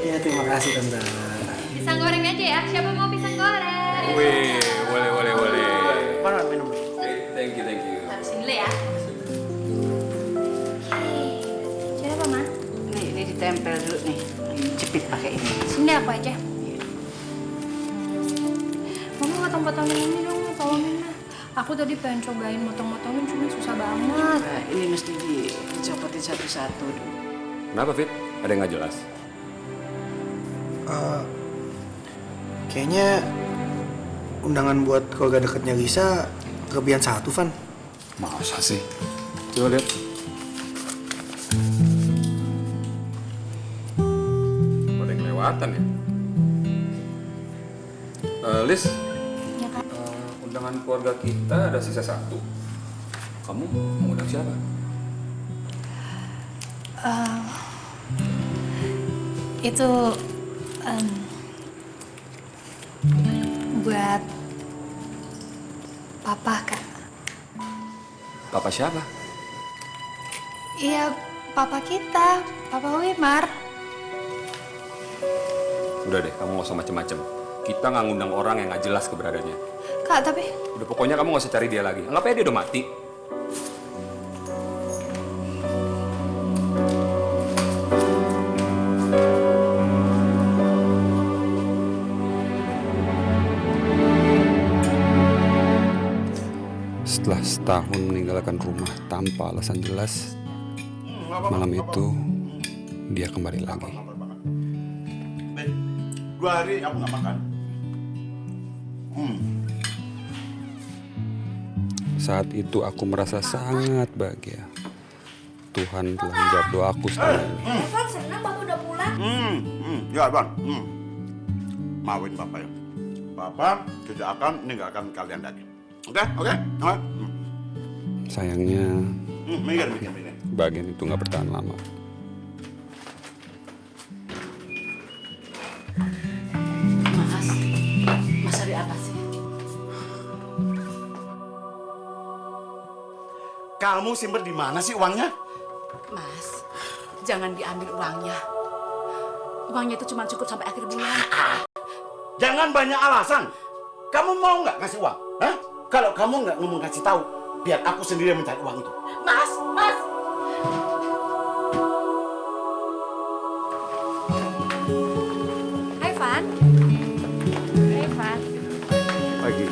Iya, terima kasih Tante. Pisang goreng aja ya, siapa mau pisang goreng? Wih, boleh. Mana minum? Thank you. Taruh sini dulu ya. Jadi apa, Ma? Nih, ini ditempel dulu nih. Jepit pakai ini. Sini aku aja. Mama potong-potongin ini dong, tolongin lah. Aku tadi pengen cobain motong-motongin, cuma susah banget. Nah, ini mesti dicopotin satu-satu dulu. Kenapa, Fit? Ada yang nggak jelas? Kayaknya undangan buat keluarga dekatnya Lisa kelebihan satu, Van. Masa sih? Coba lihat. Ada yang kelewatan ya? Liz, Ya, Kak. undangan keluarga kita ada sisa satu. Kamu mau undang siapa? Itu buat Papa, Kak. Papa siapa? Iya, Papa kita, Papa Wimar. Udah deh, kamu nggak usah macem-macem. Kita nggak ngundang orang yang nggak jelas keberadaannya. Kak, tapi Udah pokoknya kamu nggak usah cari dia lagi. Anggap aja dia udah mati. Setelah setahun meninggalkan rumah tanpa alasan jelas, malam itu dia kembali lagi. 2 hari aku nggak makan. Saat itu aku merasa sangat bahagia. Tuhan telah menjawab doaku selama ini. Evan senang Bapak udah pulang. Ya, Bang. Maafin Bapak ya. Bapak tidak akan meninggalkan kalian lagi. Oke? Sayangnya, Mikir. bagian itu nggak bertahan lama. Mas ada apa sih? Kamu simpen di mana sih uangnya? Mas, jangan diambil uangnya. Uangnya itu cuma cukup sampai akhir bulan. Jangan banyak alasan. Kamu mau nggak ngasih uang? Hah? Kalau kamu nggak ngomong kasih tahu, biar aku sendiri yang mencari uang itu. Mas! Hai, Van. Pagi.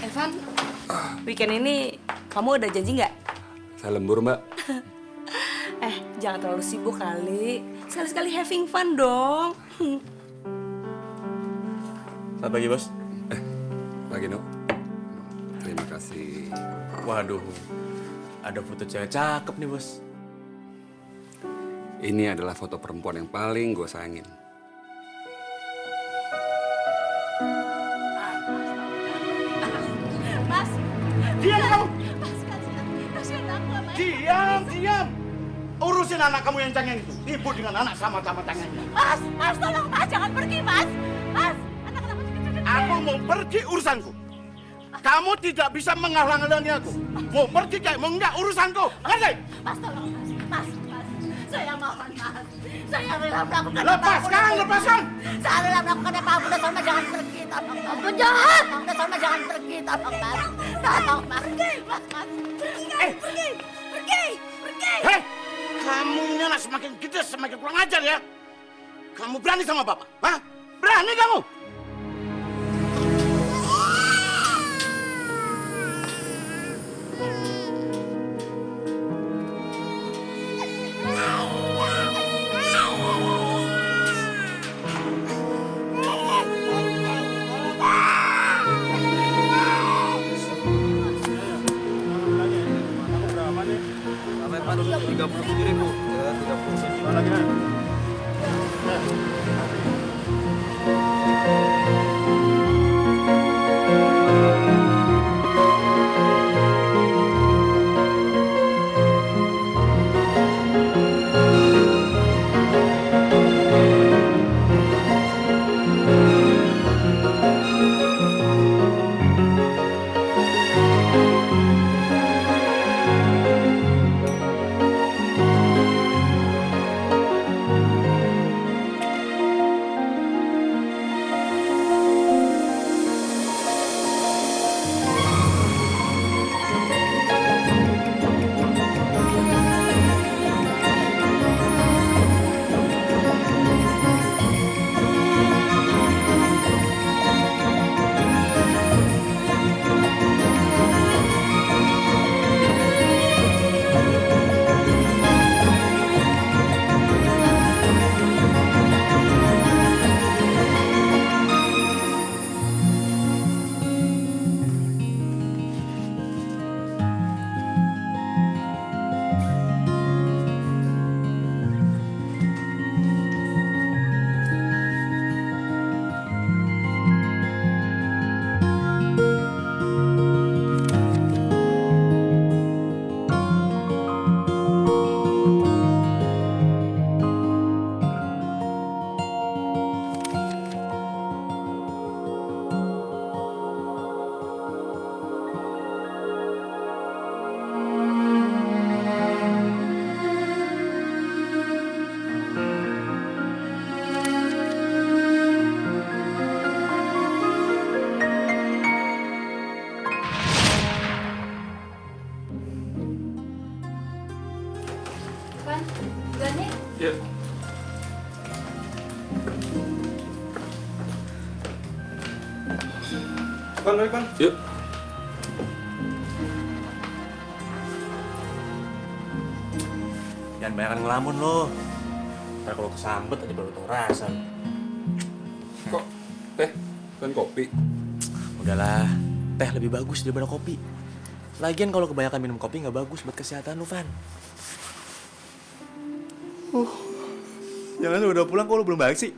Evan, weekend ini kamu udah janji nggak? Saya lembur, Mbak. Jangan terlalu sibuk kali. Sekali-sekali having fun dong. Selamat pagi, Bos. Pagi, No. Terima kasih. Waduh, ada foto cewek cakep nih, Bos. Ini adalah foto perempuan yang paling gue sayangin. Mas. Diam kamu! Mas, kasihan aku sama Diam! Urusin anak kamu yang cengeng itu. Ibu dengan anak sama-sama cengengnya. Mas, tolong Mas, jangan pergi, Mas. Mas, anak kenapa sih kecil-kecil? Aku mau pergi urusanku. Kamu tidak bisa menghalang-halangi aku. Mau pergi kayak mau enggak urusanku. Ngerti? Mas, tolong, Mas. Saya mohon, Mas. Saya rela melakukan Lepaskan, lepaskan. Saya rela melakukan apa-apa. Udah Salma jangan pergi, tolong. Ampun, jahat. Udah Salma jangan pergi, tolong, Mas. Tolong, Mas. Mas. Pergi. Hei, kamu ini anak semakin gede semakin kurang ajar ya. Kamu berani sama Bapak? Hah? Berani kamu? Pan, duluan ya. Yuk. Pan, balik Pan. Yuk. Jangan banyak ngelamun lo. Ntar kalau kesambet aja baru tau rasa. Kok teh dan kopi? Udahlah, teh lebih bagus daripada kopi. Lagian kalau kebanyakan minum kopi nggak bagus buat kesehatan lu, Van. Jangan udah pulang kok lu belum balik sih?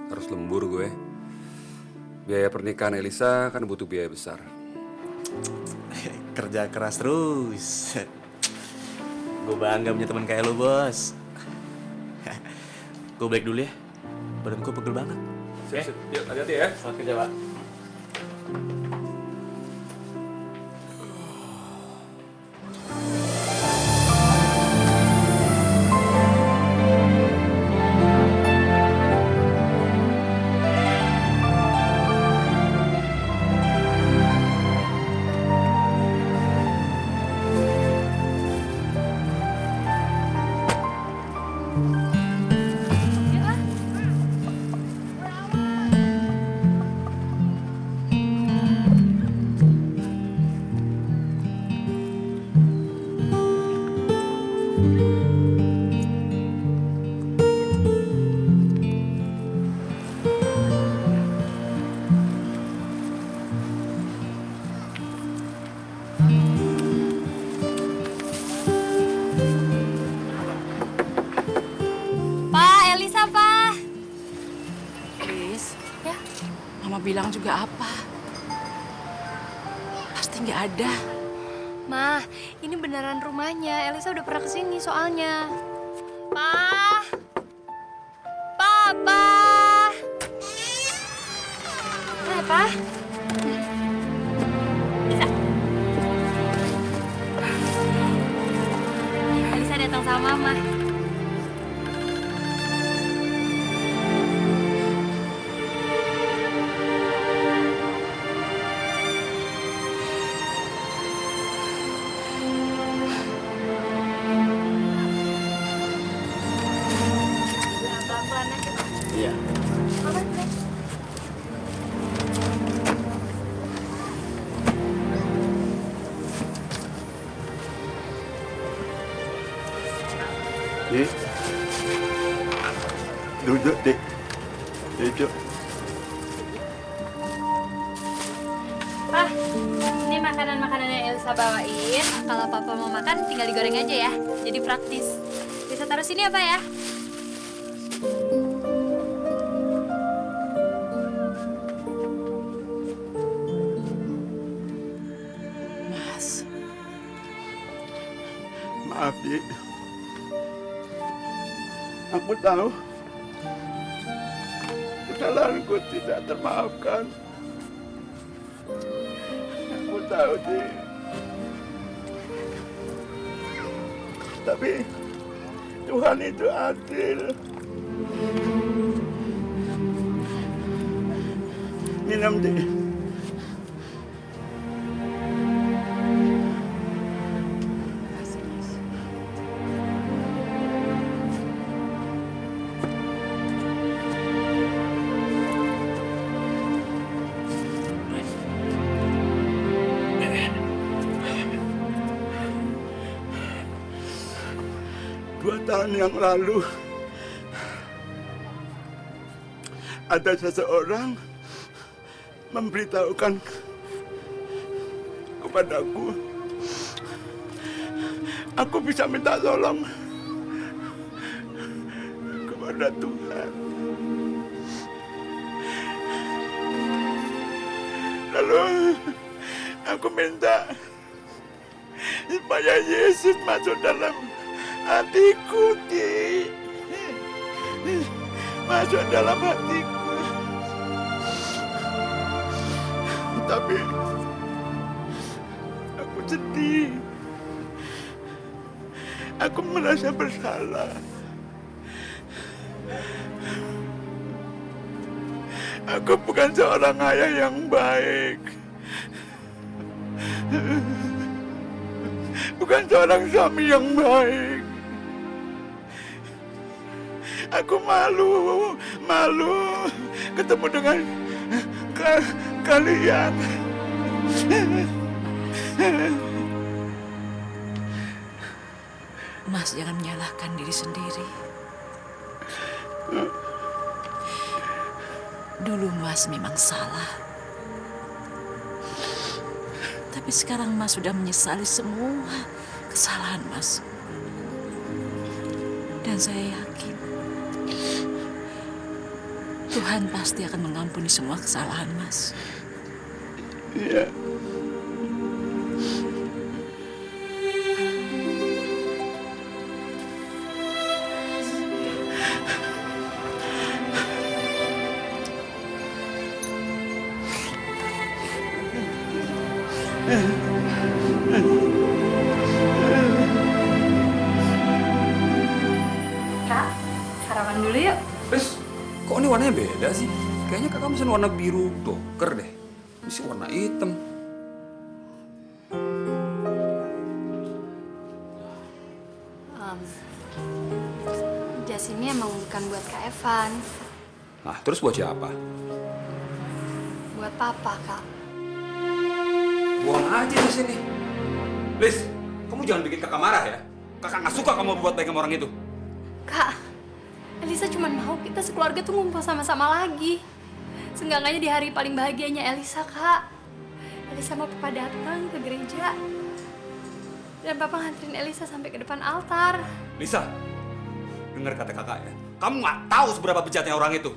Harus lembur gue. Biaya pernikahan Elisa kan butuh biaya besar. Kerja keras terus. Gue bangga punya teman kayak lu, Bos. Gue balik dulu ya. Badan gue pegel banget. Sip. Yuk, hati-hati ya. Selamat kerja, Pak. Mama bilang juga apa? Pasti nggak ada. Ma, ini beneran rumahnya. Elisa udah pernah kesini soalnya. Pa! Papa! Pa! Dik. Duduk, Dik. Duduk. Pak, ini makanan-makanan yang Elsa bawain. Kalau Papa mau makan, tinggal digoreng aja ya. Jadi praktis. Bisa taruh sini ya, Pak ya? Mas, Maaf, Dik. Aku tahu kesalahanku tidak termaafkan. Aku tahu, Dik. Tapi Tuhan itu adil. Minum, Dik. Tahun yang lalu ada seseorang memberitahukan kepadaku aku bisa minta tolong kepada Tuhan. Lalu aku minta supaya Yesus masuk dalam hatiku, Dik. Masuk dalam hatiku. Tapi aku sedih. Aku merasa bersalah. Aku bukan seorang ayah yang baik. Bukan seorang suami yang baik. Aku malu ketemu dengan kalian. Mas jangan menyalahkan diri sendiri. Dulu Mas memang salah. Tapi sekarang Mas sudah menyesali semua kesalahan Mas. Dan saya yakin Tuhan pasti akan mengampuni semua kesalahan Mas. Iya. Kak, sarapan dulu yuk. Terus, kok ini warnanya beda sih? Kayaknya kakak mesen warna biru doker deh. Ini sih warna hitam. Jas ini emang bukan buat Kak Evan. Nah, terus buat siapa? Buat Papa, Kak. Buang aja di sini. Liz, kamu jangan bikin kakak marah ya. Kakak nggak suka kamu buat baik sama orang itu. Kak, Elisa cuma mau kita sekeluarga tuh ngumpul sama-sama lagi. Seenggaknya di hari paling bahagianya Elisa, Kak. Elisa mau Papa datang ke gereja. Dan Papa nganterin Elisa sampai ke depan altar. Lisa, dengar kata kakak ya. Kamu nggak tahu seberapa bejatnya orang itu.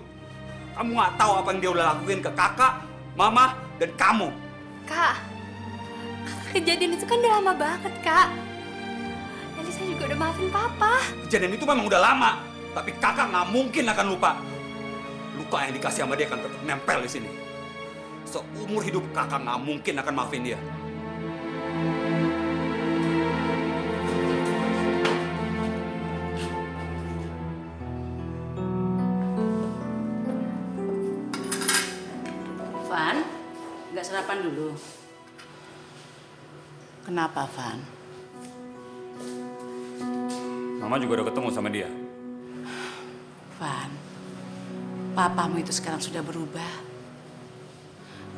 Kamu nggak tahu apa yang dia udah lakuin ke kakak, mama, dan kamu. Kak, kejadian itu kan udah lama banget, Kak. Elisa juga udah maafin Papa. Kejadian itu memang udah lama, tapi kakak nggak mungkin akan lupa. Luka yang dikasih sama dia akan tetap nempel di sini. Seumur hidup kakak nggak mungkin akan maafin dia. Van, nggak sarapan dulu. Kenapa, Van? Mama juga udah ketemu sama dia. Van, papamu itu sekarang sudah berubah.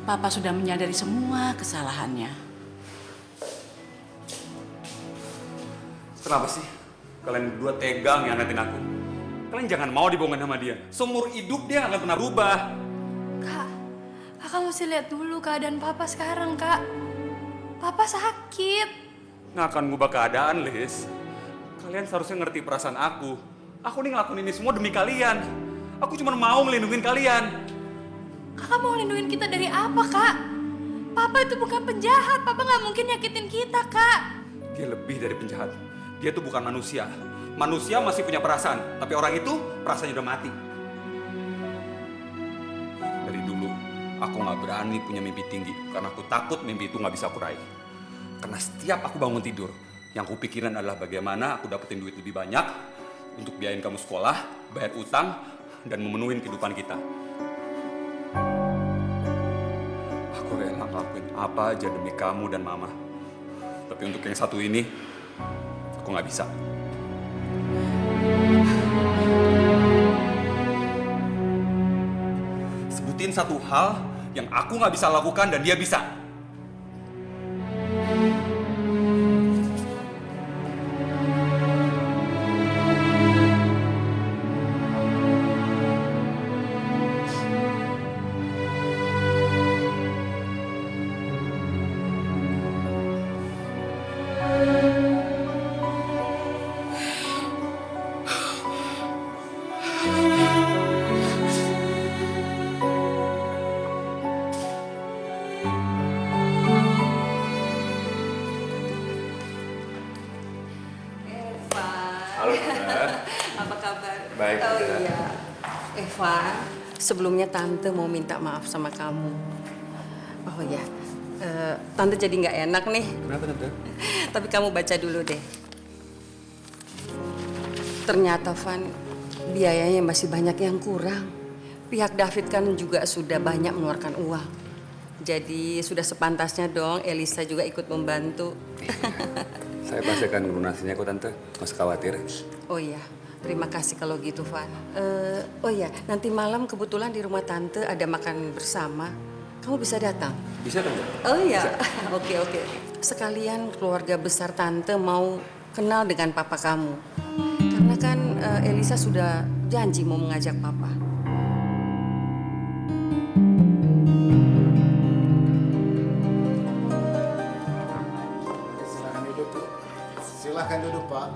Papa sudah menyadari semua kesalahannya. Kenapa sih? Kalian berdua tegang ngianatin aku. Kalian jangan mau dibohongin sama dia. Seumur hidup dia nggak akan pernah berubah. Kak, kakak mesti lihat dulu keadaan papa sekarang, Kak. Papa sakit. Nggak akan ngubah keadaan, Liz. Kalian seharusnya ngerti perasaan aku. Aku nih ngelakuin ini semua demi kalian. Aku cuma mau ngelindungin kalian. Kakak mau lindungin kita dari apa, Kak? Papa itu bukan penjahat. Papa nggak mungkin nyakitin kita, Kak. Dia lebih dari penjahat. Dia tuh bukan manusia. Manusia masih punya perasaan, tapi orang itu perasaannya udah mati. Dari dulu, aku nggak berani punya mimpi tinggi karena aku takut mimpi itu nggak bisa aku raih. Karena setiap aku bangun tidur, yang kupikirin adalah bagaimana aku dapetin duit lebih banyak untuk biayain kamu sekolah, bayar utang, dan memenuhi kehidupan kita. Aku rela ngelakuin apa aja demi kamu dan mama. Tapi untuk yang satu ini, aku nggak bisa. Sebutin satu hal yang aku nggak bisa lakukan dan dia bisa. Halo, Tante. Apa kabar? Baik, Oh Tante. iya. Eva, sebelumnya Tante mau minta maaf sama kamu. Oh iya, Tante jadi nggak enak nih. Kenapa, Tante? Tapi kamu baca dulu deh. Ternyata, Van, biayanya masih banyak yang kurang. Pihak David kan juga sudah banyak mengeluarkan uang. Jadi sudah sepantasnya dong Elisa juga ikut membantu. Saya pasti akan melunasinya kok, Tante. Nggak usah khawatir. Oh iya, terima kasih kalau gitu, Van. Oh iya, nanti malam kebetulan di rumah Tante ada makan bersama. Kamu bisa datang? Bisa, Tante? Oh iya, oke. Sekalian keluarga besar Tante mau kenal dengan papa kamu. Karena kan Elisa sudah janji mau mengajak papa. Silakan duduk, Bu. Silakan duduk, Pak.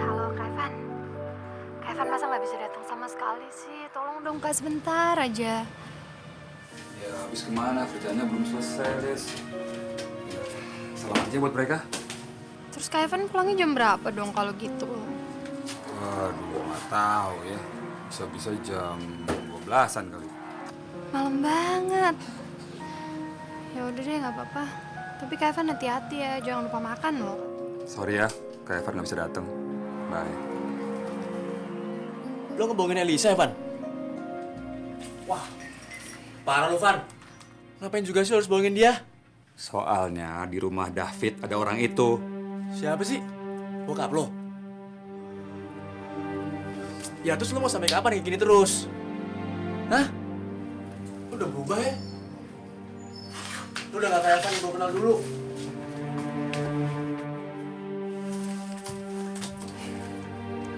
Halo, Kak Evan masa nggak bisa datang sama sekali sih? Tolong dong, Kak, sebentar aja. Ya, habis kemana? Kerjanya belum selesai, Des. Selamat aja buat mereka. Terus Kak Evan pulangnya jam berapa dong kalau gitu? Waduh, nggak tahu ya. Bisa-bisa jam 12-an kali. Malam banget. Ya udah deh, nggak apa-apa. Tapi Kak Evan hati-hati ya, jangan lupa makan loh. Sorry ya, Kak Evan nggak bisa datang. Bye. Lo ngebohongin Elisa, Evan? Wah, parah lo, Van. Ngapain juga sih lo harus bohongin dia? Soalnya di rumah David ada orang itu. Siapa sih? Bokap lo? Ya terus lo mau sampai kapan kayak gini terus? Hah? Lo udah berubah ya? Lo udah gak kayak Evan yang gue kenal dulu.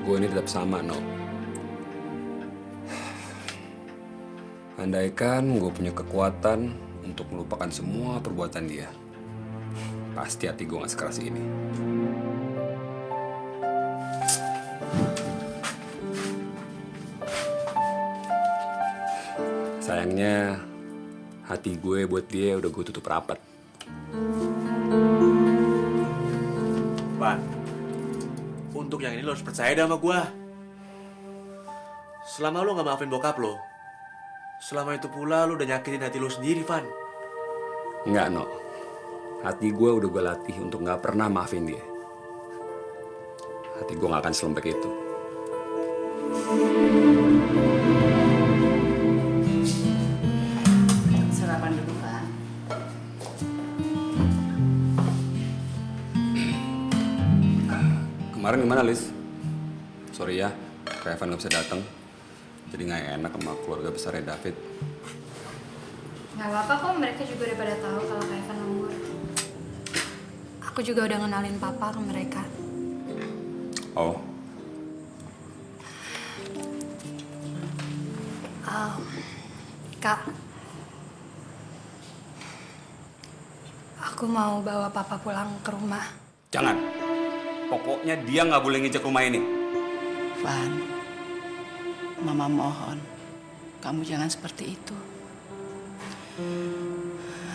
Gue ini tetap sama, No. Andaikan gue punya kekuatan untuk melupakan semua perbuatan dia, pasti hati gue gak sekeras ini. Sayangnya, hati gue buat dia udah gue tutup rapat. Van, untuk yang ini lo harus percaya dah sama gue. Selama lo gak maafin bokap lo, selama itu pula lo udah nyakitin hati lo sendiri, Van. Enggak, No. Hati gue udah gue latih untuk gak pernah maafin dia. Hati gue gak akan selembek itu. Sarapan dulu, Pak. Kemarin gimana, Liz? Sorry ya, Kak Evan gak bisa datang. Jadi nggak enak sama keluarga besarnya David. Nggak apa-apa kok, mereka juga udah pada tahu kalau Kak Evan lembur. Aku juga udah ngenalin papa ke mereka. Oh, Kak, aku mau bawa papa pulang ke rumah. jangan. Pokoknya dia nggak boleh nginjek rumah ini. Van, Mama mohon, kamu jangan seperti itu.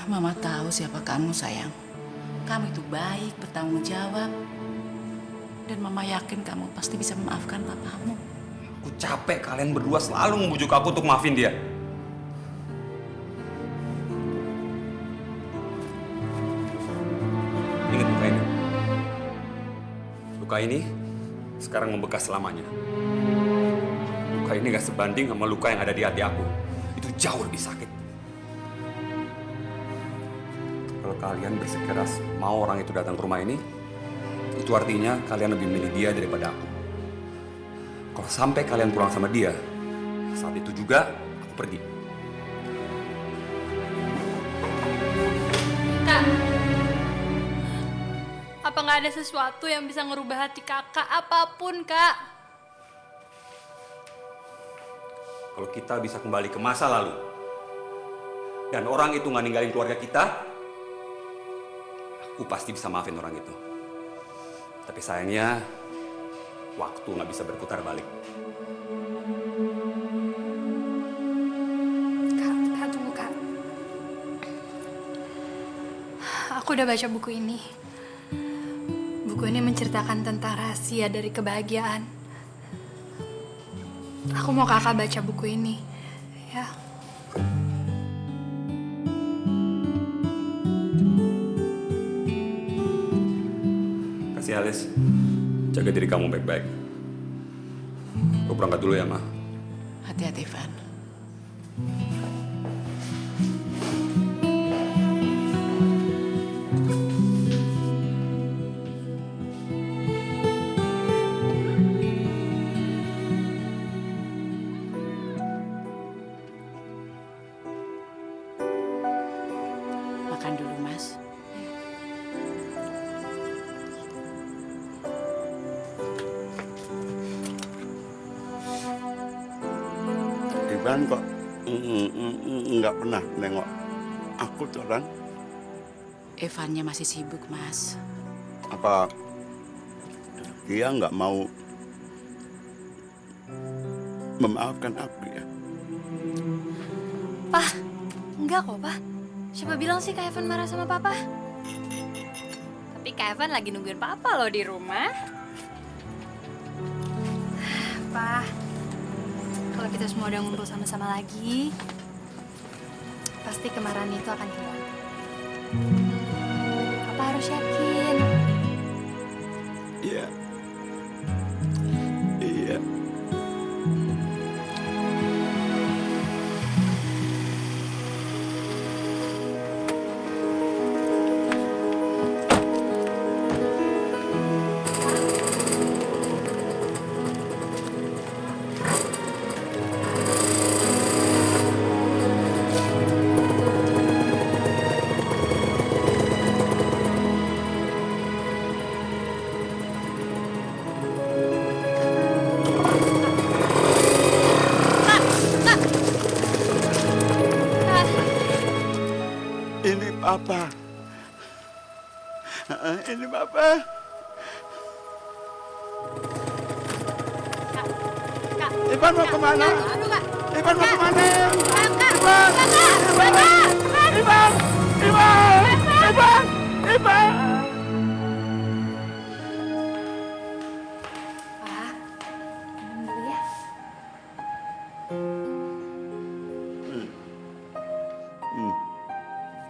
Mama tahu siapa kamu, sayang. Kamu itu baik, bertanggung jawab. Dan Mama yakin kamu pasti bisa memaafkan papamu. Aku capek kalian berdua selalu membujuk aku untuk maafin dia. Ingat luka ini. Luka ini sekarang membekas selamanya. Luka ini gak sebanding sama luka yang ada di hati aku. Itu jauh lebih sakit. Kalau kalian bersikeras mau orang itu datang ke rumah ini, itu artinya kalian lebih milih dia daripada aku. Kalau sampai kalian pulang sama dia, saat itu juga aku pergi. Kak, apa nggak ada sesuatu yang bisa ngerubah hati kakak? Apapun, Kak. Kalau kita bisa kembali ke masa lalu, dan orang itu nggak ninggalin keluarga kita, aku pasti bisa maafin orang itu. Tapi sayangnya, waktu nggak bisa berputar balik. Kak, tunggu, Kak. Aku udah baca buku ini. Buku ini menceritakan tentang rahasia dari kebahagiaan. Aku mau kakak baca buku ini, ya. Kasih Alice, jaga diri kamu baik-baik. Aku berangkat dulu ya, Ma. Hati-hati, Van. Makan dulu, Mas. Ivan kok nggak pernah nengok aku tuh, Ran. Evannya masih sibuk, Mas. Apa dia nggak mau memaafkan aku ya? Pak, enggak kok, Pak. Siapa bilang sih Kak Evan marah sama Papa? Tapi Kak Evan lagi nungguin Papa loh di rumah. Pak, kalau kita semua udah ngumpul sama-sama lagi, pasti kemarahan itu akan hilang. Papa harus yakin. Iya. Iya. Ini Papa. Ini Papa. Kak, Ivan mau kemana? aduh, Kak. Ivan mau kemana? Kakak, Ivan! Kakak, Ivan! Ivan! Ivan! Ivan! Pak, minum dulu ya.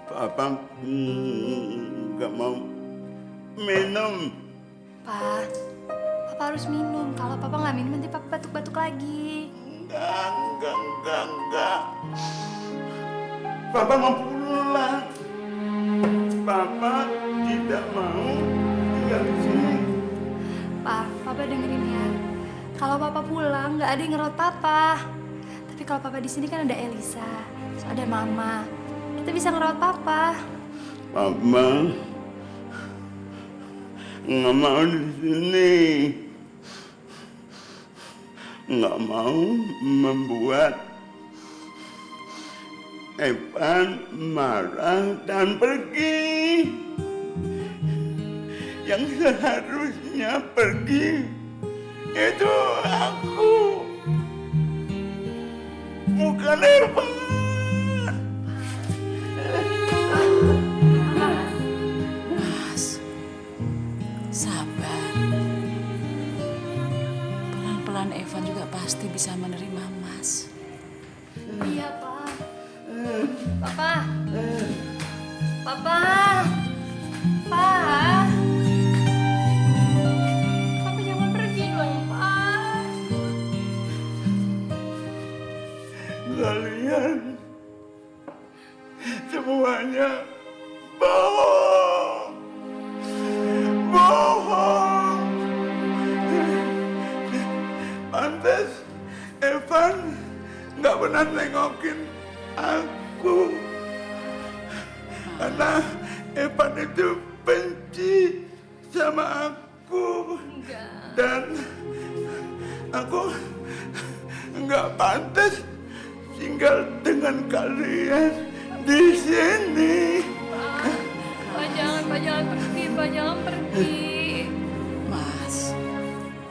Papa nggak mau minum. Pak, Papa harus minum. Kalau Papa nggak minum, nanti Papa batuk-batuk lagi. Enggak. Papa mau pulang. Papa tidak mau tinggal di sini. Pak, Papa dengerin ya. Kalau Papa pulang, nggak ada yang ngerawat Papa. Tapi kalau papa di sini kan ada Elisa, terus ada mama. Kita bisa ngerawat papa. Mama nggak mau di sini. Nggak mau membuat Evan marah dan pergi. Yang seharusnya pergi itu aku, bukan Evan. Mas, sabar. Pelan-pelan Evan juga pasti bisa menerima Mas. Iya, Pak. Papa. Papa. Pak. Papa jangan pergi dong, Pak. Kalian semuanya bohong. Bohong. Pantes Evan nggak pernah nengokin aku. Karena Evan itu benci sama aku. Dan aku nggak pantas tinggal dengan kalian di sini. Pak jangan pergi, Pak jangan pergi. Mas,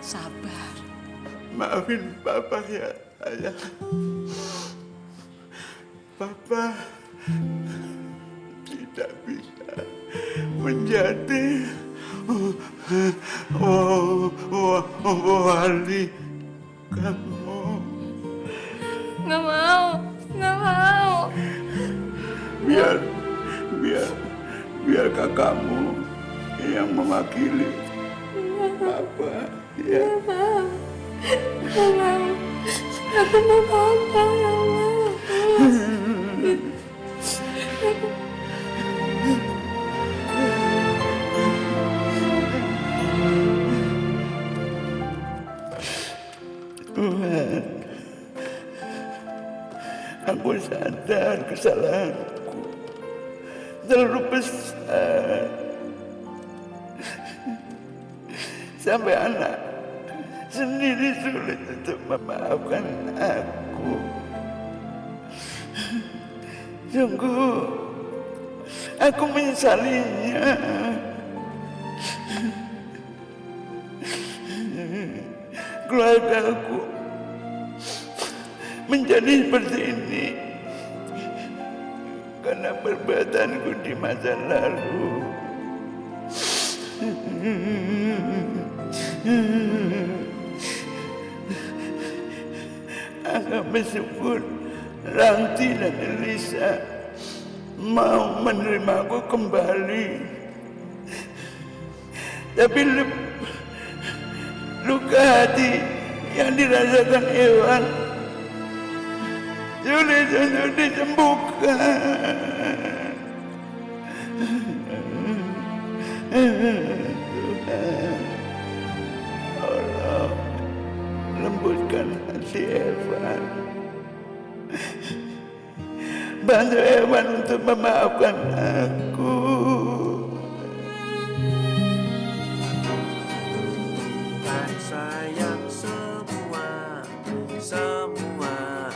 sabar. Maafin Papa ya, sayang. Papa tidak bisa menjadi wali kamu. Nggak mau. Biar kakakmu yang mewakili Papa ya. Nggak mau. Aku mau Papa, nggak mau. Tuhan, aku sadar kesalahanku terlalu besar. Sampai anak sendiri sulit untuk memaafkan aku. Sungguh, aku menyesalinya. Keluargaku menjadi seperti ini karena perbuatanku di masa lalu. Aku bersyukur Ranti dan Elisa mau menerimaku kembali. Tapi luka hati yang dirasakan Evan sulit untuk disembuhkan. Tuhan, Allah lembutkan hati Evan. Bantu Evan untuk memaafkan aku. Sayang semua Tuhan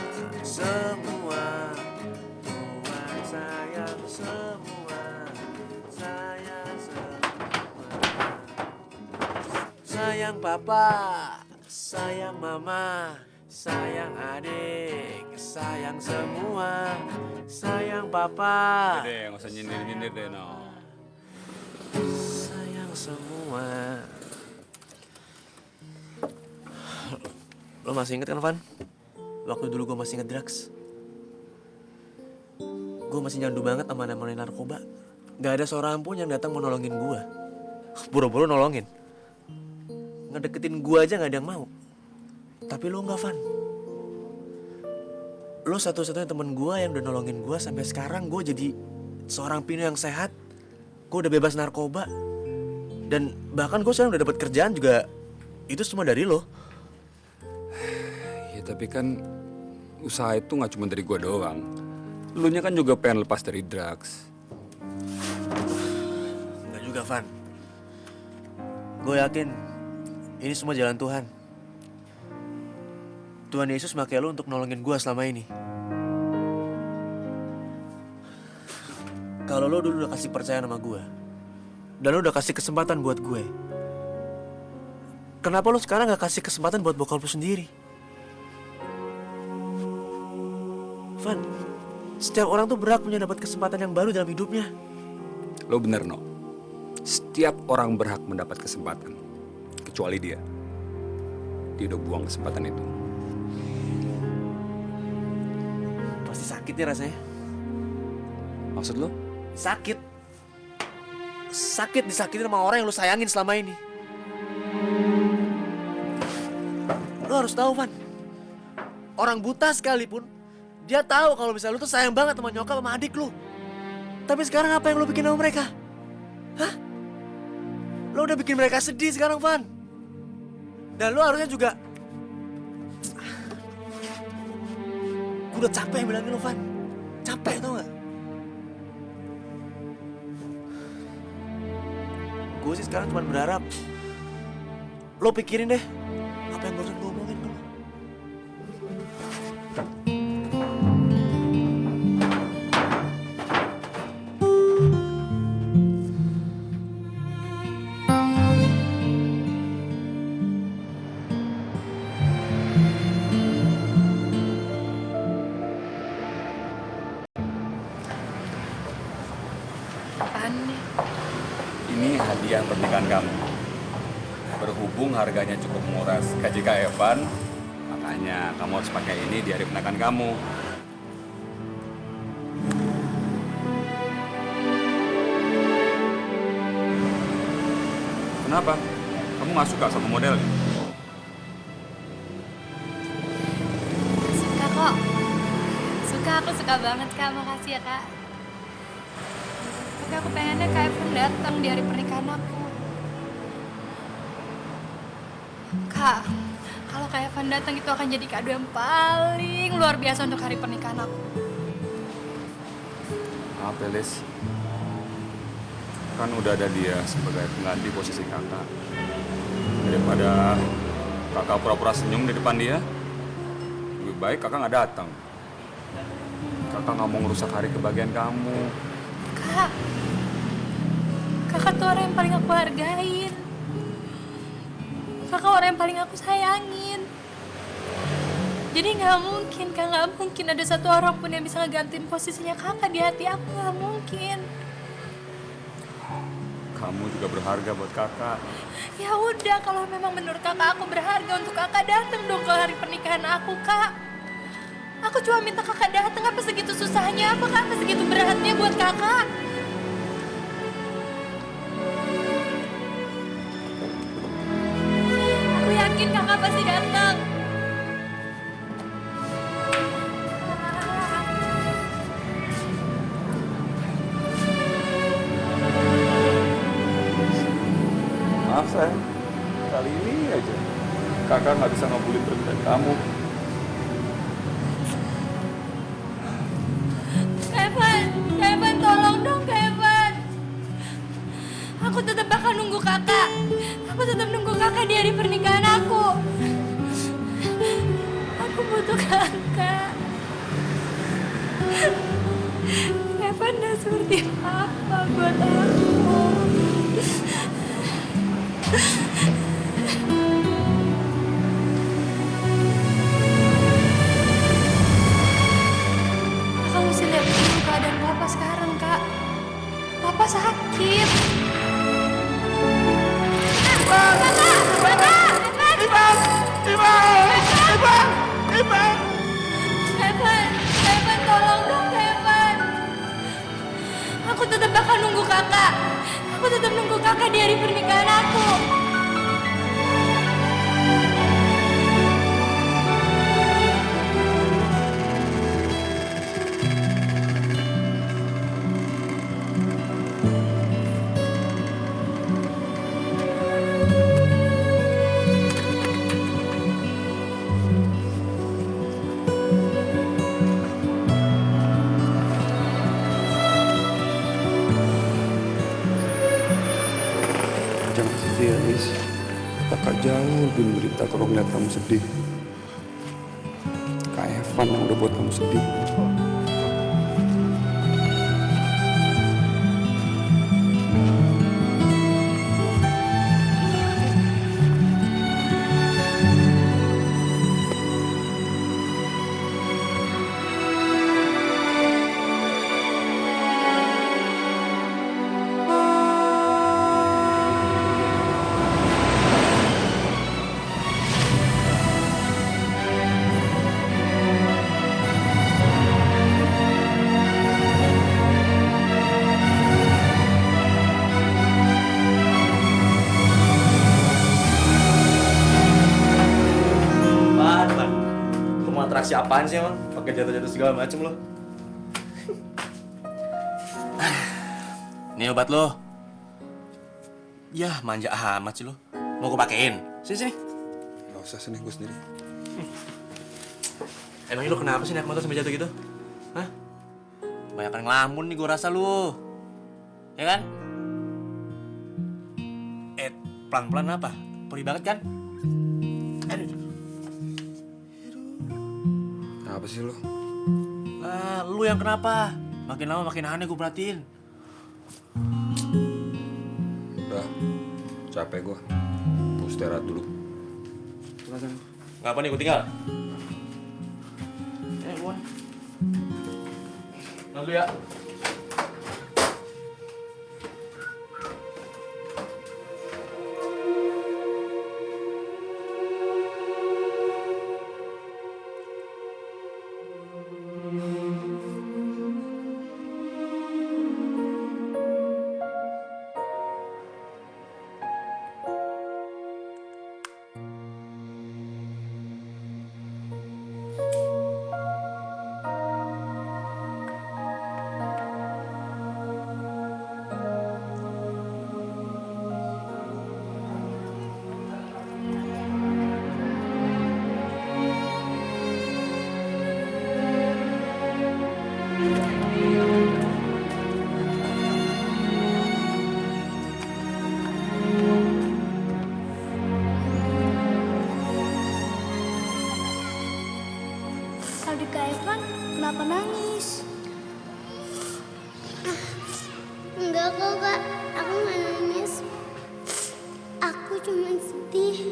sayang semua, sayang semua. Sayang papa, sayang mama, sayang adik, sayang semua, sayang papa. Deh, nggak usah nyindir-nyindir deh, no. Sayang semua. Lo masih inget kan, Van? Waktu dulu gue masih ngedrugs. Gue masih nyandu banget sama namanya narkoba. Gak ada seorang pun yang datang mau nolongin gue. Buru-buru nolongin. Ngedeketin gue aja gak ada yang mau. Tapi lo enggak, Van. Lo satu-satunya temen gue yang udah nolongin gue sampai sekarang. Gue jadi seorang Pino yang sehat. Gue udah bebas narkoba. Dan bahkan gue sekarang udah dapat kerjaan juga. Itu semua dari lo. Ya tapi kan usaha itu nggak cuma dari gue doang. Lu nya kan juga pengen lepas dari drugs. Enggak juga, Van. Gue yakin ini semua jalan Tuhan. Tuhan Yesus pakai lu untuk nolongin gue selama ini. Kalau lu dulu udah kasih percaya sama gue, dan lu udah kasih kesempatan buat gue, kenapa lu sekarang gak kasih kesempatan buat bokap lu sendiri? Van, setiap orang tuh berhak punya dapat kesempatan yang baru dalam hidupnya. Lo bener, No. Setiap orang berhak mendapat kesempatan. Kecuali dia. Dia udah buang kesempatan itu. Pasti sakit ya rasanya. Maksud lo? Sakit. Sakit disakitin sama orang yang lu sayangin selama ini. Lu harus tahu, Van. Orang buta sekalipun, dia tahu kalau misalnya lu tuh sayang banget sama nyokap sama adik lu. Tapi sekarang apa yang lu bikin sama mereka? Hah? Lu udah bikin mereka sedih sekarang, Van. Dan lu harusnya juga... Gue udah capek bilangin lu, Van. Capek, tau gak? Gue sih sekarang cuma berharap lo pikirin deh apa yang barusan gue omongin ke lo. Apaan nih? Ini hadiah pernikahan kamu. Berhubung harganya cukup murah KJK Evan, makanya kamu harus pakai ini di hari pernikahan kamu. Kenapa? Kamu nggak suka sama modelnya? Suka kok. Aku suka banget, Kak. Makasih ya, Kak. Tapi aku pengennya Kak Evan datang di hari pernikahan aku. Kak, kalau Kak Evan datang itu akan jadi kado yang paling luar biasa untuk hari pernikahan aku. Apa, Lis? Kan udah ada dia sebagai pengganti posisi kakak. Daripada kakak pura-pura senyum di depan dia, lebih baik kakak nggak datang. Kakak nggak mau ngerusak hari kebahagiaan kamu. Kakak tuh orang yang paling aku hargain. Kakak orang yang paling aku sayangin. Jadi nggak mungkin ada satu orang pun yang bisa ngegantiin posisinya kakak di hati aku. Nggak mungkin. Kamu juga berharga buat kakak. Ya udah, kalau memang menurut kakak aku berharga untuk kakak datang dong ke hari pernikahan aku, Kak. Aku cuma minta kakak datang, apa segitu susahnya? Apa segitu beratnya buat kakak? Aku yakin kakak pasti datang. Maaf sayang, kali ini aja kakak nggak bisa ngabulin permintaan kamu. Kak Evan, tolong dong Kak Evan. Aku tetap bakal nunggu kakak. Aku tetap nunggu kakak di hari pernikahan aku. Aku butuh kakak. Kak Evan udah seperti apa buat aku. Kakak mesti lihat dulu keadaan Papa sekarang, Kak. Papa sakit. Evan, tolong dong Evan. Aku tetap bakal nunggu kakak. Aku tetap lebih menderita kalau ngeliat kamu sedih. Kak Evan yang udah buat kamu sedih. Atraksi apaan sih emang? Pakai jatuh-jatuh segala macem lo. Ini obat lo. Yah, manja amat sih lo. Mau gue pakein? Sini. Gak usah, sini gue sendiri. Emangnya lo kenapa sih naik motor sampai jatuh gitu? Hah? Banyakan ngelamun nih gue rasa lo. Ya kan? Pelan-pelan apa? Perih banget kan? Aduh. Apa sih lo? Lah, lu yang kenapa? Makin lama makin aneh gue perhatiin. Udah, capek gue. Mau istirahat dulu. Ngapa nih gue tinggal? Gue. Lalu ya. Adik Kak Evan, kenapa nangis? Enggak kok Kak, aku nggak nangis. Aku cuma sedih.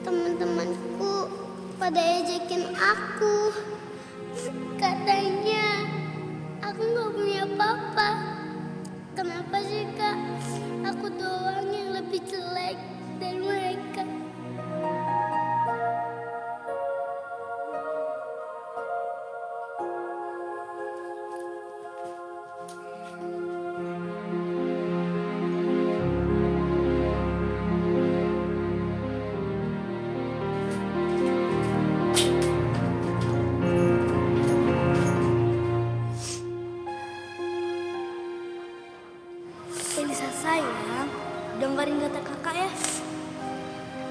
Teman-temanku pada ejekin aku. Katanya aku nggak punya papa. Kenapa sih Kak? Aku doang yang lebih jelek dari mereka. Elisa sayang, dengerin kata kakak ya.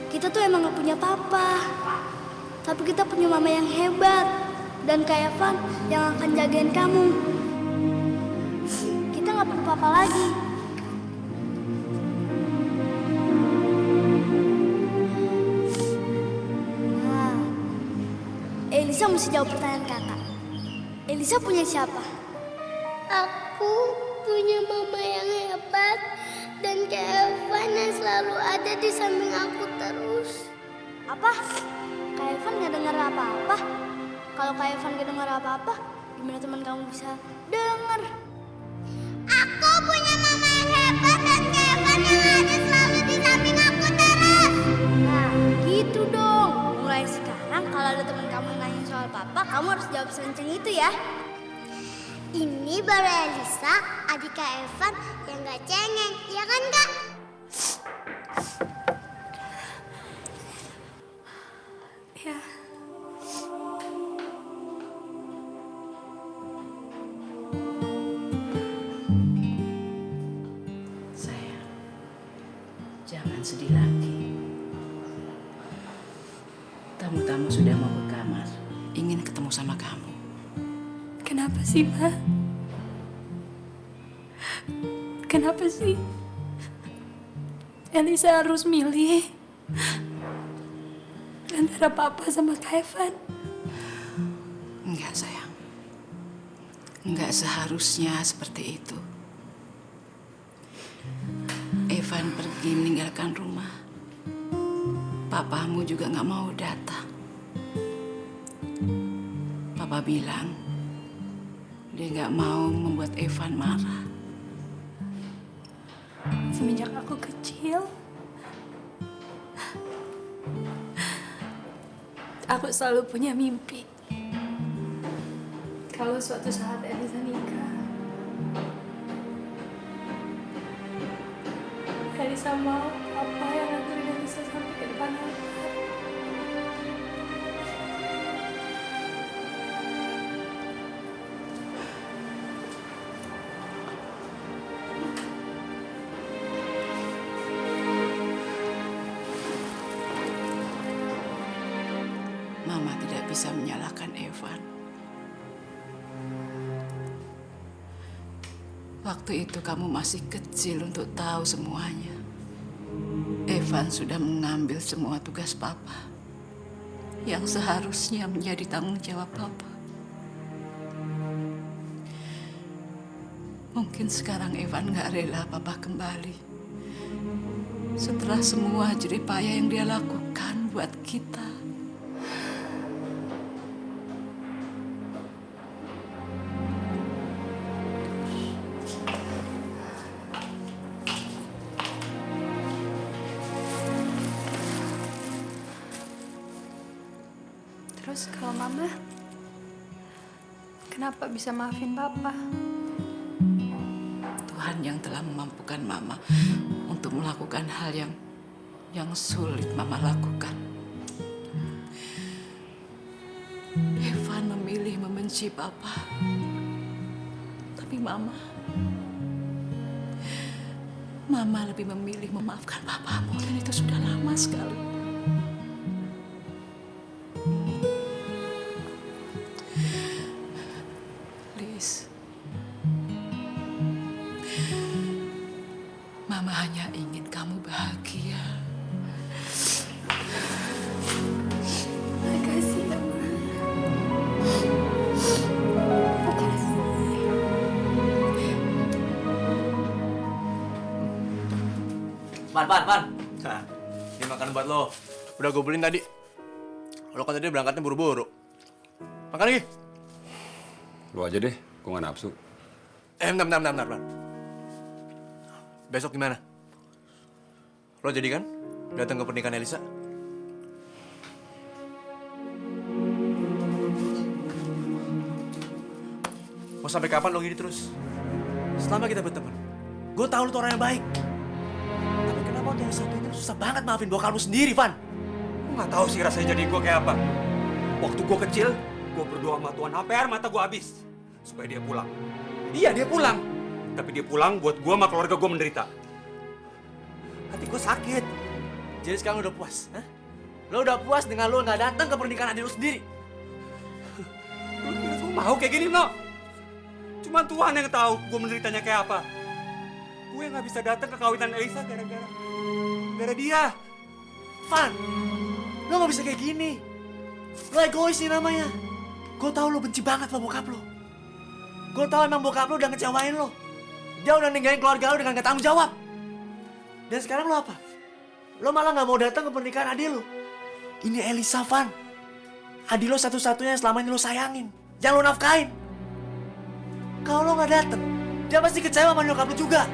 Kita tuh emang gak punya papa, tapi kita punya mama yang hebat. Dan Kak Evan yang akan jagain kamu. Kita gak perlu papa lagi. Nah, Elisa mesti jawab pertanyaan kakak. Elisa punya siapa? Aku punya mama yang hebat dan Kak Evan yang selalu ada di samping aku terus. Apa? Kak Evan gak dengar apa-apa? Kalau Kak Evan gak dengar apa-apa, gimana teman kamu bisa dengar? Aku punya mama yang hebat dan Kak Evan yang ada selalu di samping aku terus. Nah, gitu dong. Mulai sekarang kalau ada teman kamu yang nanya soal papa, kamu harus jawab serenceng itu ya. Ini baru Elisa, adik Kak Evan yang gak cengeng, ya kan Kak? Ya. Sayang, jangan sedih lagi. Tamu-tamu sudah mau ke kamar, ingin ketemu sama kamu. Kenapa sih, Ma? Kenapa sih Elisa harus milih hubungan darah papa sama Kak Evan? Enggak, sayang. Enggak seharusnya seperti itu. Evan pergi meninggalkan rumah. Papamu juga nggak mau datang. Papa bilang dia nggak mau membuat Evan marah. Semenjak aku kecil, aku selalu punya mimpi. Kalau suatu saat Elisa nikah, Elisa mau papa yang nganterin Elisa sampai ke depan altar. Mama tidak bisa menyalahkan Evan. Waktu itu kamu masih kecil untuk tahu semuanya. Evan sudah mengambil semua tugas papa yang seharusnya menjadi tanggung jawab papa. Mungkin sekarang Evan gak rela papa kembali. Setelah semua jerih payah yang dia lakukan buat kita. Terus kalau mama, kenapa bisa maafin papa? Tuhan yang telah memampukan mama untuk melakukan hal yang sulit mama lakukan. Evan memilih membenci papa. Tapi mama lebih memilih memaafkan papamu, dan itu sudah lama sekali. Liz, Mama hanya ingin kamu bahagia. Makasih ya, Ma. Makasih. Pan. Nah, ini makan buat lo. Udah gue beliin tadi. Lo kan tadi berangkatnya buru-buru. Makan lagi. Lu aja deh, gue gak nafsu. Bentar, Pan. Besok gimana? Lo jadi kan datang ke pernikahan Elisa? Mau sampai kapan lo gini terus? Selama kita berteman, gue tahu lo tuh orang yang baik. Tapi kenapa untuk yang satu ini susah banget maafin bokap lo sendiri, Van? Gue gak tahu sih rasanya jadi gue kayak apa. Waktu gue kecil, gue berdoa sama Tuhan sampai air mata gue habis. Supaya dia pulang. Iya, dia pulang. Tapi dia pulang buat gue sama keluarga gue menderita. Hati gue sakit. Jadi sekarang lo udah puas? Hah? Lo udah puas dengan lo nggak datang ke pernikahan adik lo sendiri? Lu kira gue mau kayak gini, No? Cuma Tuhan yang tahu gue menderitanya kayak apa. Gue nggak bisa datang ke kawinan Elisa gara dia. Van, lo nggak bisa kayak gini. Lo egois nih namanya. Gue tahu lo benci banget sama bokap lo. Gue tahu emang bokap lo udah ngecewain lo. Dia udah ninggalin keluarga lo dengan gak tanggung jawab. Dan sekarang lo apa? Lo malah gak mau datang ke pernikahan adik lo. Ini Elisa, Van. Adik lo satu-satunya yang selama ini lo sayangin. Yang lo nafkain. Kalau lo gak datang, dia pasti kecewa sama nyokap lo juga.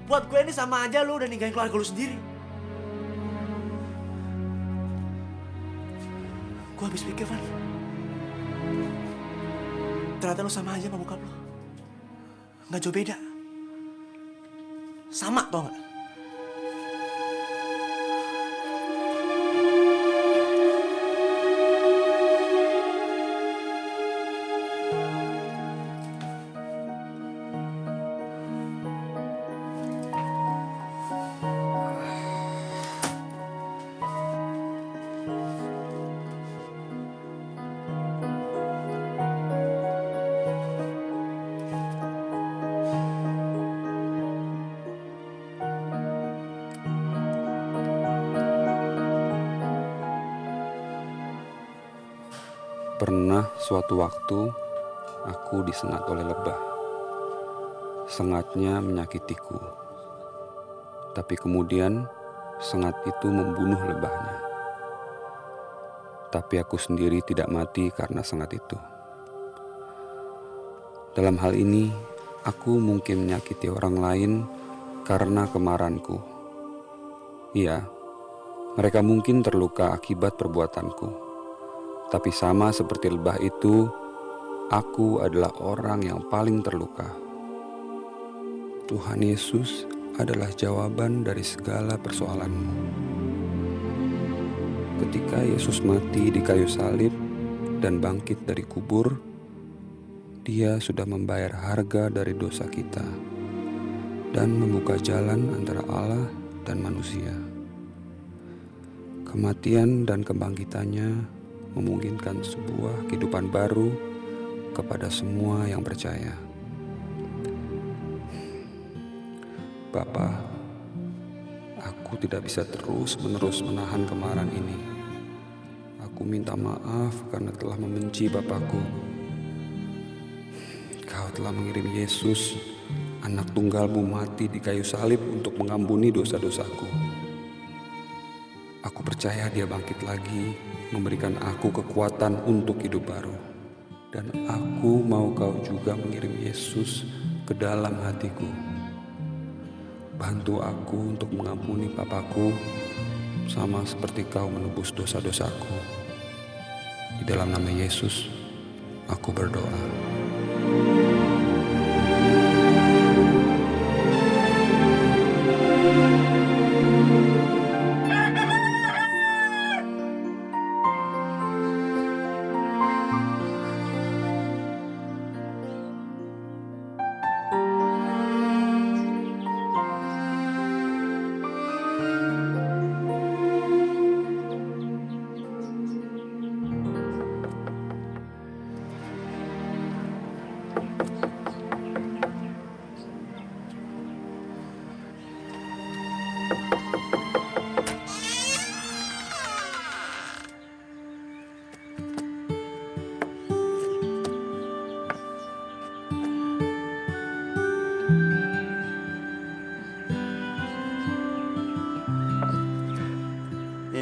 Buat gue ini sama aja lo udah ninggalin keluarga lo sendiri. Gue habis pikir, Van. Ternyata lo sama aja sama bokap lo. Nggak jauh beda. Sama, tau nggak? Pernah suatu waktu aku disengat oleh lebah. Sengatnya menyakitiku. Tapi kemudian sengat itu membunuh lebahnya. Tapi aku sendiri tidak mati karena sengat itu. Dalam hal ini, aku mungkin menyakiti orang lain karena kemarahanku. Iya, mereka mungkin terluka akibat perbuatanku. Tapi sama seperti lebah itu, aku adalah orang yang paling terluka. Tuhan Yesus adalah jawaban dari segala persoalanmu. Ketika Yesus mati di kayu salib dan bangkit dari kubur, Dia sudah membayar harga dari dosa kita dan membuka jalan antara Allah dan manusia. Kematian dan kebangkitannya memungkinkan sebuah kehidupan baru kepada semua yang percaya. Bapa, aku tidak bisa terus-menerus menahan kemarahan ini. Aku minta maaf karena telah membenci Bapakku. Kau telah mengirim Yesus, anak tunggalmu, mati di kayu salib untuk mengampuni dosa-dosaku. Aku percaya Dia bangkit lagi, memberikan aku kekuatan untuk hidup baru. Dan aku mau Kau juga mengirim Yesus ke dalam hatiku. Bantu aku untuk mengampuni papaku, sama seperti Kau menebus dosa-dosaku. Di dalam nama Yesus, aku berdoa.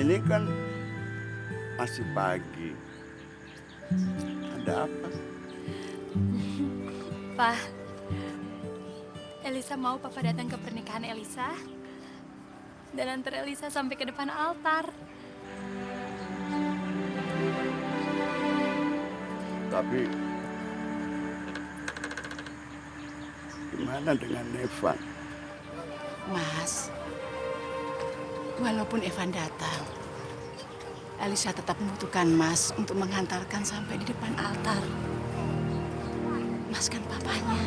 Ini kan masih pagi. Ada apa? Pak, Elisa mau Papa datang ke pernikahan Elisa dan antar Elisa sampai ke depan altar. Tapi gimana dengan Evan? Mas, walaupun Evan datang, Elisa tetap membutuhkan Mas untuk menghantarkan sampai di depan altar. Mas kan papanya.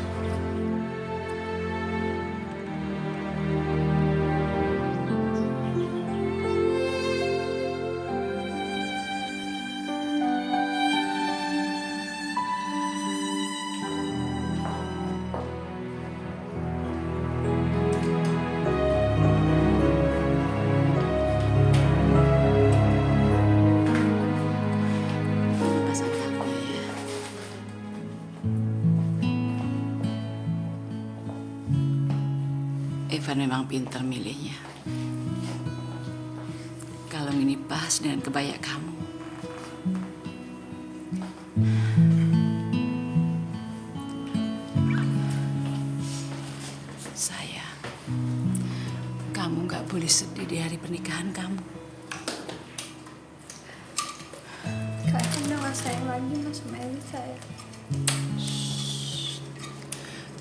Evan memang pintar milihnya. Kalung ini pas dengan kebaya kamu. Sayang, kamu gak boleh sedih di hari pernikahan kamu. Kak Evan udah gak sayang lagi Mas sama Elisa ya.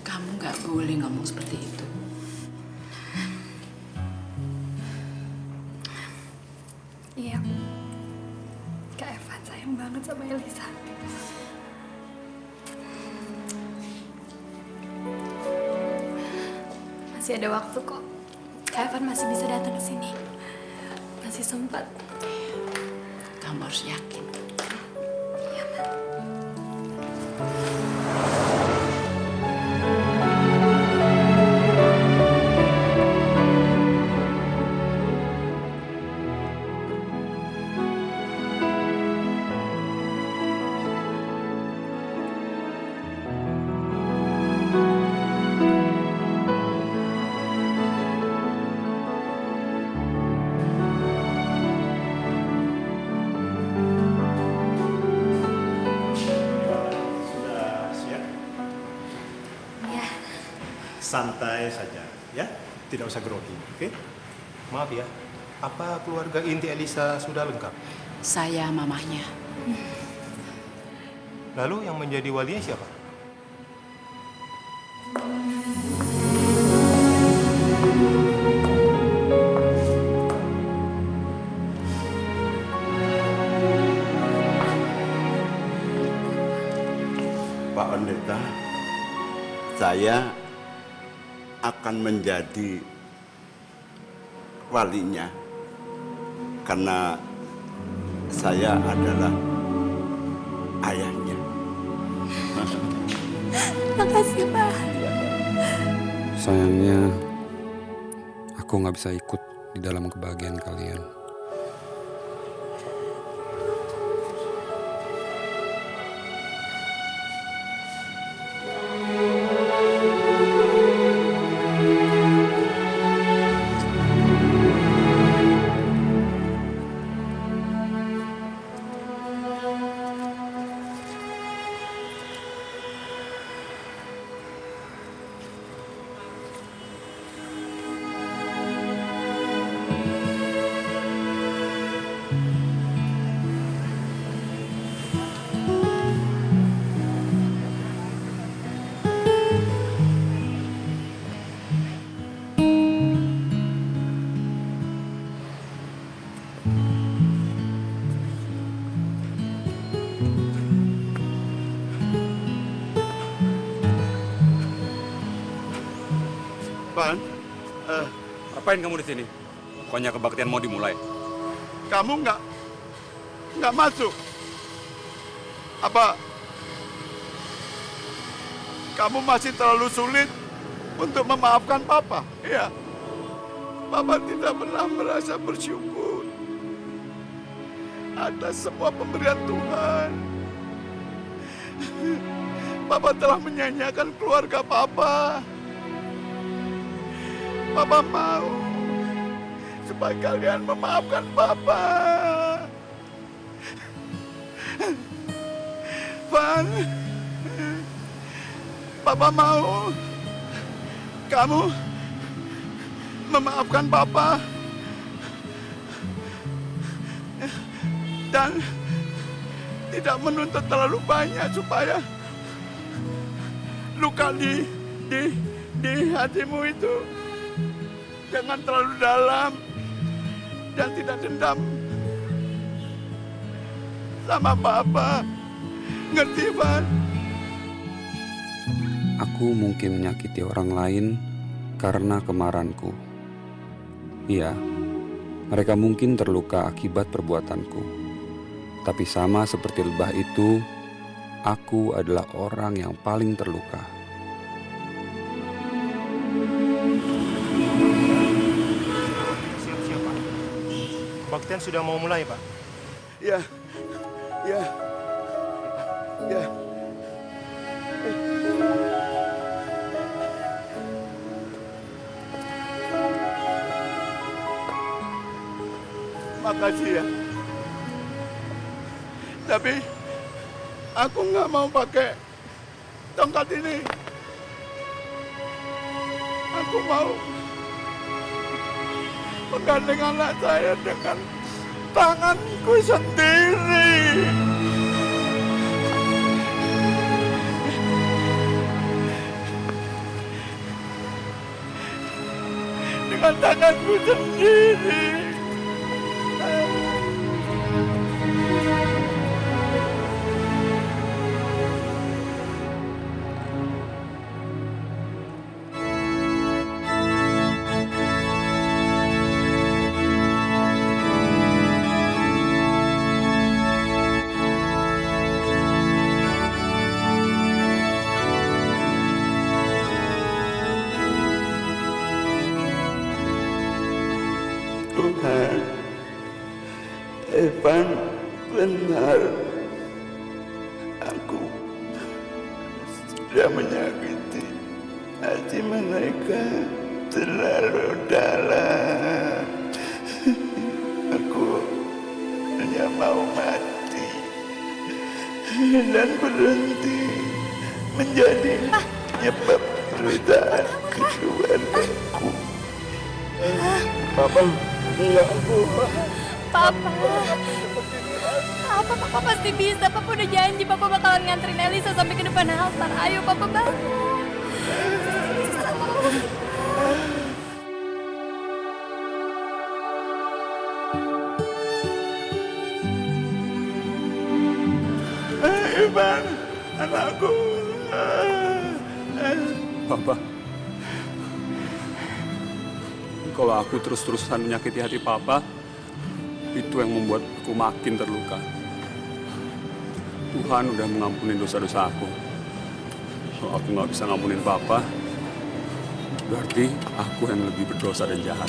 Kamu gak boleh ngomong seperti itu. Iya, Kak Evan sayang banget sama Elisa. Masih ada waktu kok. Kak Evan masih bisa datang ke sini. Masih sempat. Kamu harus yakin. Iya, Ma. santai saja, ya. Tidak usah grogi, oke? Maaf ya, apa keluarga inti Elisa sudah lengkap? Saya mamahnya. Lalu yang menjadi walinya siapa? Pak Pendeta, saya akan menjadi walinya karena saya adalah ayahnya. Makasih, Pak. Sayangnya, aku nggak bisa ikut di dalam kebahagiaan kalian. Pan, Ngapain kamu di sini? Bukannya kebaktian mau dimulai? kamu nggak masuk? Apa kamu masih terlalu sulit untuk memaafkan Papa? Iya, Papa tidak pernah merasa bersyukur atas semua pemberian Tuhan. Papa telah menyanyiakan keluarga Papa. Papa mau supaya kalian memaafkan Papa. Van, Papa mau kamu memaafkan Papa dan tidak menuntut terlalu banyak supaya luka di hatimu itu jangan terlalu dalam dan tidak dendam sama Papa. Ngerti, Van? Aku mungkin menyakiti orang lain karena kemarahanku. Iya, mereka mungkin terluka akibat perbuatanku. Tapi sama seperti lebah itu, aku adalah orang yang paling terluka. Siap-siap, Pak. Kebaktian sudah mau mulai, Pak. Ya, ya, ya. Makasih ya. Tapi aku nggak mau pakai tongkat ini. Aku mau menggandeng anak saya dengan tanganku sendiri. Dengan tanganku sendiri. Tuhan, Evan benar. Aku sudah menyakiti hati mereka terlalu dalam. Aku hanya mau mati dan berhenti menjadi penyebab penderitaan Papa nggak kuat. Papa. Papa pasti bisa. Papa udah janji Papa bakalan nganterin Elisa sampai ke depan altar. Ayo Papa bangun. Ivan, anakku. Papa, kalau aku terus-terusan menyakiti hati Papa, itu yang membuat aku makin terluka. Tuhan udah mengampuni dosa-dosa aku. Kalau aku nggak bisa ngampunin Papa, berarti aku yang lebih berdosa dan jahat.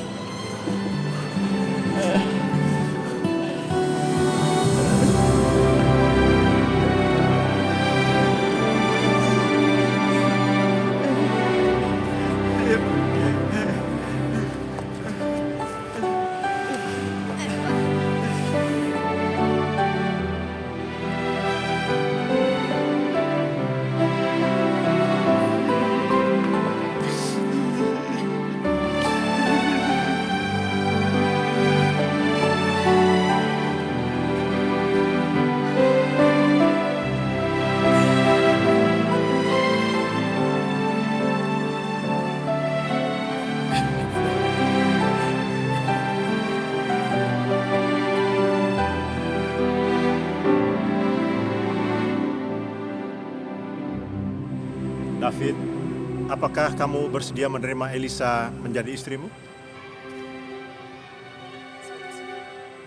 David, apakah kamu bersedia menerima Elisa menjadi istrimu?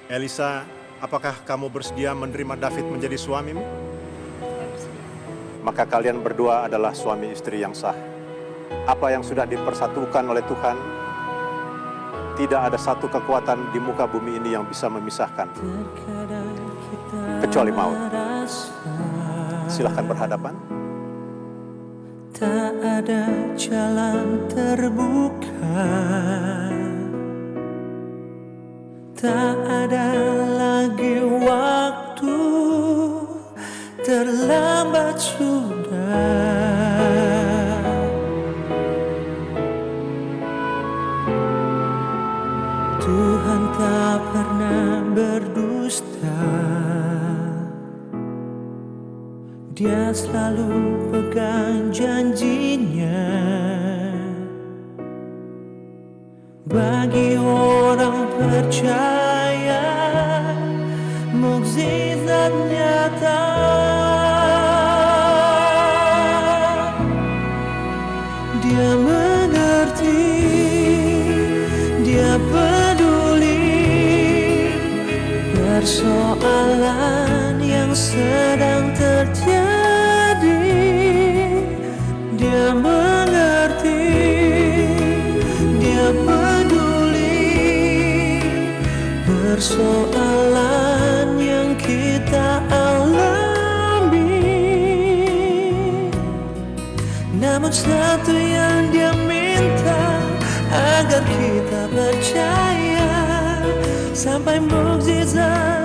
Elisa, apakah kamu bersedia menerima David menjadi suamimu? Maka kalian berdua adalah suami istri yang sah. Apa yang sudah dipersatukan oleh Tuhan, tidak ada satu kekuatan di muka bumi ini yang bisa memisahkan, kecuali maut. Silahkan berhadapan. Tak ada jalan terbuka, tak ada lagi waktu, terlambat sudah. Tuhan tak pernah berdusta, Dia selalu pegang janjinya. Bagi orang percaya, mukjizat nyata. Dia mengerti, Dia peduli persoalan yang sedang terjadi. Dia mengerti, Dia peduli persoalan yang kita alami. Namun satu yang Dia minta, agar kita percaya sampai mukjizat